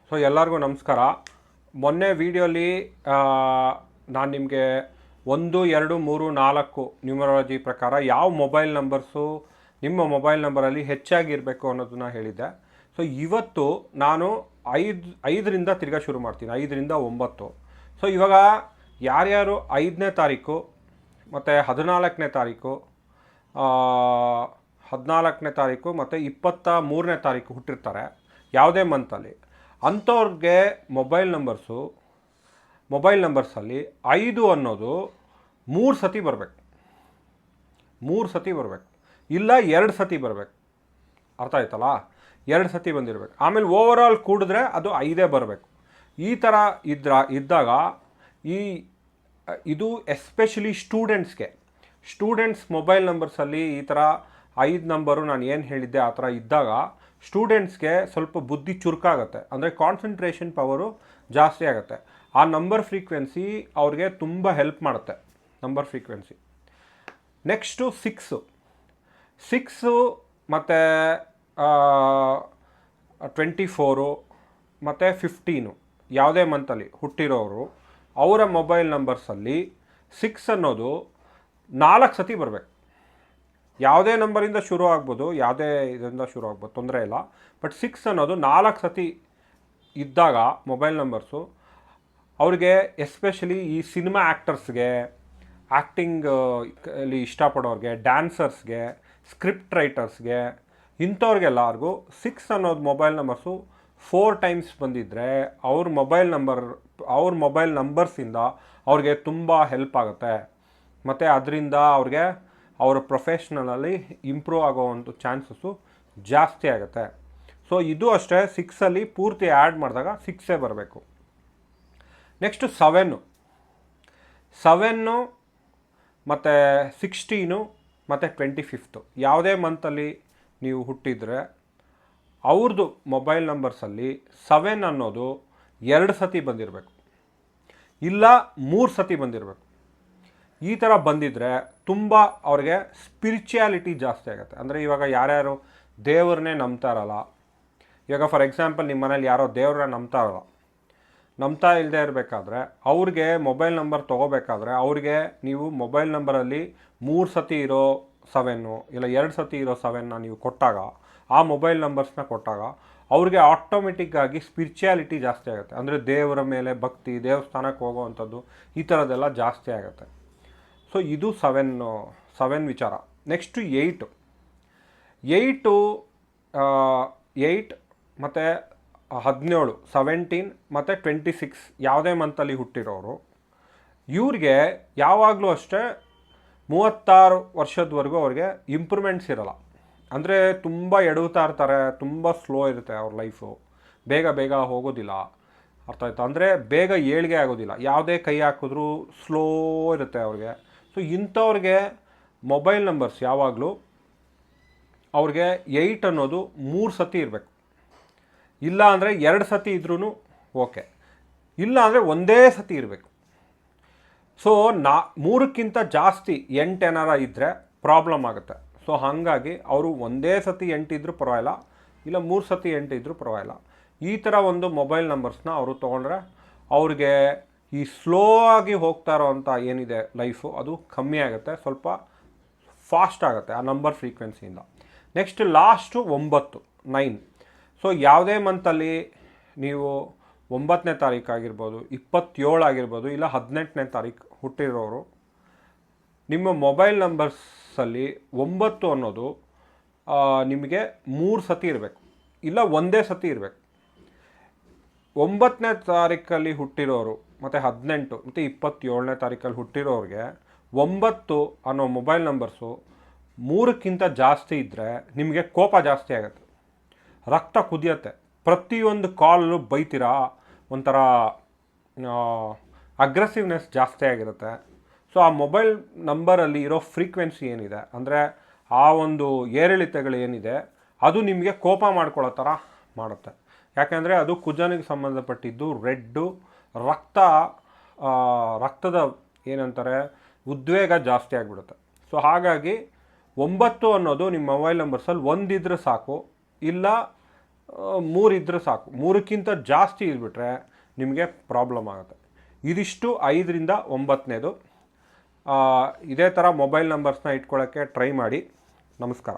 So ಎಲ್ಲರಿಗೂ ನಮಸ್ಕಾರ. ಮೊನ್ನೆ ವಿಡಿಯೋಲಿ ನಾನು ನಿಮಗೆ 1, 2, 3, 4 ನ್ಯೂಮರಾಲಜಿ ಪ್ರಕಾರ ಯಾವ ಮೊಬೈಲ್ ನಂಬರ್ಸು ನಿಮ್ಮ ಮೊಬೈಲ್ ನಂಬರಲ್ಲಿ ಹೆಚ್ಚಾಗಿರಬೇಕು ಅನ್ನೋದನ್ನ ಹೇಳಿದ್ದೆ. ಸೊ ಇವತ್ತು ನಾನು 5ರಿಂದ ತಿರ್ಗಾ ಶುರು ಮಾಡ್ತೀನಿ, 5ರಿಂದ 9. ಸೊ ಇವಾಗ ಯಾರ್ಯಾರು 5ನೇ ತಾರೀಕು ಮತ್ತು 14ನೇ ತಾರೀಕು 14ನೇ ತಾರೀಕು ಮತ್ತು 23ನೇ ತಾರೀಕು ಹುಟ್ಟಿರ್ತಾರೆ ಯಾವುದೇ ಮಂತಲ್ಲಿ, ಅಂಥವ್ರಿಗೆ ಮೊಬೈಲ್ ನಂಬರ್ಸಲ್ಲಿ 5 ಅನ್ನೋದು 3 ಸತಿ ಬರಬೇಕು, 3 ಸತಿ ಬರಬೇಕು, ಇಲ್ಲ 2 ಸತಿ ಬರಬೇಕು. ಅರ್ಥ ಆಯ್ತಲ್ಲ? 2 ಸತಿ ಬಂದಿರಬೇಕು. ಆಮೇಲೆ ಓವರಾಲ್ ಕೂಡಿದ್ರೆ ಅದು 5 ಬರಬೇಕು. ಈ ಥರ ಇದ್ದಾಗ ಇದು ಎಸ್ಪೆಷಲಿ ಸ್ಟೂಡೆಂಟ್ಸ್ ಮೊಬೈಲ್ ನಂಬರ್ಸಲ್ಲಿ ಈ ಥರ 5 ನಂಬರು ನಾನು ಏನು ಹೇಳಿದ್ದೆ ಆ ಥರ ಇದ್ದಾಗ ಸ್ಟೂಡೆಂಟ್ಸ್ಗೆ ಸ್ವಲ್ಪ ಬುದ್ಧಿ ಚುರುಕಾಗುತ್ತೆ, ಅಂದರೆ ಕಾನ್ಸಂಟ್ರೇಷನ್ ಪವರು ಜಾಸ್ತಿ ಆಗುತ್ತೆ. ಆ ನಂಬರ್ ಫ್ರೀಕ್ವೆನ್ಸಿ ಅವ್ರಿಗೆ ತುಂಬ ಹೆಲ್ಪ್ ಮಾಡುತ್ತೆ, ನಂಬರ್ ಫ್ರೀಕ್ವೆನ್ಸಿ. ನೆಕ್ಸ್ಟು 6 ಮತ್ತು 24 ಮತ್ತು 15 ಯಾವುದೇ ಮಂತಲ್ಲಿ ಹುಟ್ಟಿರೋರು ಅವರ ಮೊಬೈಲ್ ನಂಬರ್ಸಲ್ಲಿ 6 ಅನ್ನೋದು 4 ಸತಿ ಬರಬೇಕು. ಯಾವುದೇ ನಂಬರಿಂದ ಶುರು ಆಗ್ಬೋದು, ಯಾವುದೇ ಇದರಿಂದ ಶುರು ಆಗ್ಬೋದು, ತೊಂದರೆ ಇಲ್ಲ. ಬಟ್ 6 ಅನ್ನೋದು 4 ಸತಿ ಇದ್ದಾಗ ಮೊಬೈಲ್ ನಂಬರ್ಸು ಅವ್ರಿಗೆ, ಎಸ್ಪೆಷಲಿ ಈ ಸಿನಿಮಾ ಆ್ಯಕ್ಟರ್ಸ್ಗೆ, ಆ್ಯಕ್ಟಿಂಗ್ ಅಲ್ಲಿ ಇಷ್ಟಪಡೋರಿಗೆ, ಡ್ಯಾನ್ಸರ್ಸ್ಗೆ, ಸ್ಕ್ರಿಪ್ಟ್ ರೈಟರ್ಸ್ಗೆ, ಇಂಥವ್ರಿಗೆಲ್ಲರಿಗೂ 6 ಅನ್ನೋದು ಮೊಬೈಲ್ ನಂಬರ್ಸು 4 ಟೈಮ್ಸ್ ಬಂದಿದ್ದರೆ ಅವ್ರ ಮೊಬೈಲ್ ನಂಬರ್ಸಿಂದ ಅವ್ರಿಗೆ ತುಂಬ ಹೆಲ್ಪ್ ಆಗುತ್ತೆ. ಮತ್ತು ಅದರಿಂದ ಅವ್ರಿಗೆ ಅವರ ಪ್ರೊಫೆಷ್ನಲಲ್ಲಿ ಇಂಪ್ರೂವ್ ಆಗೋವಂಥ ಚಾನ್ಸಸ್ಸು ಜಾಸ್ತಿ ಆಗುತ್ತೆ. ಸೊ ಇದು ಅಷ್ಟೇ, 6ಅಲ್ಲಿ ಪೂರ್ತಿ ಆ್ಯಡ್ ಮಾಡಿದಾಗ 6 ಬರಬೇಕು. ನೆಕ್ಸ್ಟು 7 ಮತ್ತು 16 ಮತ್ತು 25 ಯಾವುದೇ ಮಂತಲ್ಲಿ ನೀವು ಹುಟ್ಟಿದರೆ ಅವ್ರದ್ದು ಮೊಬೈಲ್ ನಂಬರ್ಸಲ್ಲಿ 7 ಅನ್ನೋದು 2 ಸತಿ ಬಂದಿರಬೇಕು, ಇಲ್ಲ 3 ಸತಿ ಬಂದಿರಬೇಕು. ಈ ಥರ ಬಂದಿದ್ದರೆ ತುಂಬ ಅವ್ರಿಗೆ ಸ್ಪಿರಿಚುಯಾಲಿಟಿ ಜಾಸ್ತಿ ಆಗುತ್ತೆ. ಅಂದರೆ ಇವಾಗ ಯಾರ್ಯಾರು ದೇವ್ರನ್ನೇ ನಂಬ್ತಾರಲ್ಲ, ಇವಾಗ ಫಾರ್ ಎಕ್ಸಾಂಪಲ್ ನಿಮ್ಮ ಮನೇಲಿ ಯಾರೋ ದೇವ್ರನ್ನ ನಂಬ್ತಾ ಇಲ್ಲದೆ ಇರಬೇಕಾದ್ರೆ ಅವ್ರಿಗೆ ಮೊಬೈಲ್ ನಂಬರ್ ತೊಗೋಬೇಕಾದ್ರೆ ಅವ್ರಿಗೆ ನೀವು ಮೊಬೈಲ್ ನಂಬರಲ್ಲಿ 3 ಸತಿ ಇರೋ 7 ಇಲ್ಲ 2 ಸತಿ ಇರೋ 7ನ ನೀವು ಕೊಟ್ಟಾಗ, ಆ ಮೊಬೈಲ್ ನಂಬರ್ಸ್ನ ಕೊಟ್ಟಾಗ ಅವ್ರಿಗೆ ಆಟೋಮೆಟಿಕ್ಕಾಗಿ ಸ್ಪಿರಿಚುಯಾಲಿಟಿ ಜಾಸ್ತಿ ಆಗುತ್ತೆ. ಅಂದರೆ ದೇವರ ಮೇಲೆ ಭಕ್ತಿ, ದೇವಸ್ಥಾನಕ್ಕೆ ಹೋಗೋವಂಥದ್ದು, ಈ ಥರದ್ದೆಲ್ಲ ಜಾಸ್ತಿ ಆಗುತ್ತೆ. ಸೊ ಇದು 7 ವಿಚಾರ. ನೆಕ್ಸ್ಟು 8 ಮತ್ತು 17, 17 ಮತ್ತು 26 ಯಾವುದೇ ಮಂತಲ್ಲಿ ಹುಟ್ಟಿರೋರು ಇವ್ರಿಗೆ ಯಾವಾಗಲೂ ಅಷ್ಟೇ 36 ವರ್ಷದವರೆಗೂ ಅವ್ರಿಗೆ ಇಂಪ್ರೂವ್ಮೆಂಟ್ಸ್ ಇರೋಲ್ಲ. ಅಂದರೆ ತುಂಬ ಎಡವ್ತಾ ಇರ್ತಾರೆ, ತುಂಬ ಸ್ಲೋ ಇರುತ್ತೆ ಅವ್ರ ಲೈಫು, ಬೇಗ ಹೋಗೋದಿಲ್ಲ. ಅರ್ಥ ಆಯ್ತು? ಅಂದರೆ ಬೇಗ ಏಳಿಗೆ ಆಗೋದಿಲ್ಲ, ಯಾವುದೇ ಕೈ ಹಾಕಿದ್ರೂ ಸ್ಲೋ ಇರುತ್ತೆ ಅವ್ರಿಗೆ. ಸೊ ಇಂಥವ್ರಿಗೆ ಮೊಬೈಲ್ ನಂಬರ್ಸ್ ಯಾವಾಗಲೂ ಅವ್ರಿಗೆ 8 ಅನ್ನೋದು 3 ಸತಿ ಇರಬೇಕು, ಇಲ್ಲ ಅಂದರೆ 2 ಸತಿ ಇದ್ರೂ ಓಕೆ, ಇಲ್ಲ ಅಂದರೆ ಒಂದೇ ಸತಿ ಇರಬೇಕು. ಸೊ 3ಕ್ಕಿಂತ ಜಾಸ್ತಿ 8 ಏನಾರ ಇದ್ದರೆ ಪ್ರಾಬ್ಲಮ್ ಆಗುತ್ತೆ. ಸೊ ಹಾಗಾಗಿ ಅವರು ಒಂದೇ ಸತಿ 8 ಇದ್ದರೂ ಪರವಾಗಿಲ್ಲ, ಇಲ್ಲ 3 ಸತಿ 8 ಇದ್ದರೂ ಪರವಾಗಿಲ್ಲ. ಈ ಥರ ಒಂದು ಮೊಬೈಲ್ ನಂಬರ್ಸ್ನ ಅವರು ತೊಗೊಂಡ್ರೆ ಅವ್ರಿಗೆ ಈ ಸ್ಲೋ ಆಗಿ ಹೋಗ್ತಾ ಇರೋವಂಥ ಏನಿದೆ ಲೈಫು, ಅದು ಕಮ್ಮಿ ಆಗುತ್ತೆ, ಸ್ವಲ್ಪ ಫಾಸ್ಟ್ ಆಗುತ್ತೆ ಆ ನಂಬರ್ ಫ್ರೀಕ್ವೆನ್ಸಿಯಿಂದ. Next last 9. ಸೊ ಯಾವುದೇ ಮಂತಲ್ಲಿ ನೀವು 9ನೇ ತಾರೀಕು ಆಗಿರ್ಬೋದು, 27 ಆಗಿರ್ಬೋದು, ಇಲ್ಲ 18ನೇ ತಾರೀಕು ಹುಟ್ಟಿರೋರು ನಿಮ್ಮ ಮೊಬೈಲ್ ನಂಬರ್ಸಲ್ಲಿ 9 ಅನ್ನೋದು ನಿಮಗೆ 3 ಸತಿ ಇರಬೇಕು, ಇಲ್ಲ ಒಂದೇ ಸತಿ ಇರಬೇಕು. 9ನೇ ತಾರೀಕಲ್ಲಿ ಹುಟ್ಟಿರೋರು ಮತ್ತು 18 ಮತ್ತು 27ನೇ ತಾರೀಕಲ್ಲಿ ಹುಟ್ಟಿರೋರಿಗೆ 9 ಅನ್ನೋ ಮೊಬೈಲ್ ನಂಬರ್ಸು 3ಕ್ಕಿಂತ ಜಾಸ್ತಿ ಇದ್ದರೆ ನಿಮಗೆ ಕೋಪ ಜಾಸ್ತಿ ಆಗುತ್ತೆ, ರಕ್ತ ಕುದಿಯುತ್ತೆ, ಪ್ರತಿಯೊಂದು ಕಾಲಲ್ಲೂ ಬೈತೀರಾ, ಒಂಥರ ಅಗ್ರೆಸಿವ್ನೆಸ್ ಜಾಸ್ತಿ ಆಗಿರುತ್ತೆ. ಸೊ ಆ ಮೊಬೈಲ್ ನಂಬರಲ್ಲಿ ಇರೋ ಫ್ರೀಕ್ವೆನ್ಸಿ ಏನಿದೆ, ಅಂದರೆ ಆ ಒಂದು ಏರಿಳಿತಗಳು ಏನಿದೆ, ಅದು ನಿಮಗೆ ಕೋಪ ಮಾಡ್ಕೊಳ್ಳೋ ಥರ ಮಾಡುತ್ತೆ. ಯಾಕೆಂದರೆ ಅದು ಕುಜನಿಗೆ ಸಂಬಂಧಪಟ್ಟಿದ್ದು ರೆಡ್ಡು, ರಕ್ತದ ಏನಂತಾರೆ ಉದ್ವೇಗ ಜಾಸ್ತಿ ಆಗಿಬಿಡುತ್ತೆ. ಸೊ ಹಾಗಾಗಿ 9 ಅನ್ನೋದು ನಿಮ್ಮ ಮೊಬೈಲ್ ನಂಬರ್ಸಲ್ಲಿ 1 ಇದ್ದರೆ ಸಾಕು, ಇಲ್ಲ 3 ಇದ್ದರೆ ಸಾಕು. 3ಕ್ಕಿಂತ ಜಾಸ್ತಿ ಇದ್ಬಿಟ್ರೆ ನಿಮಗೆ ಪ್ರಾಬ್ಲಮ್ ಆಗುತ್ತೆ. ಇದಿಷ್ಟು 5ರಿಂದ 9ನೇದು. ಇದೇ ಥರ ಮೊಬೈಲ್ ನಂಬರ್ಸ್ನ ಇಟ್ಕೊಳ್ಳೋಕ್ಕೆ ಟ್ರೈ ಮಾಡಿ. ನಮಸ್ಕಾರ.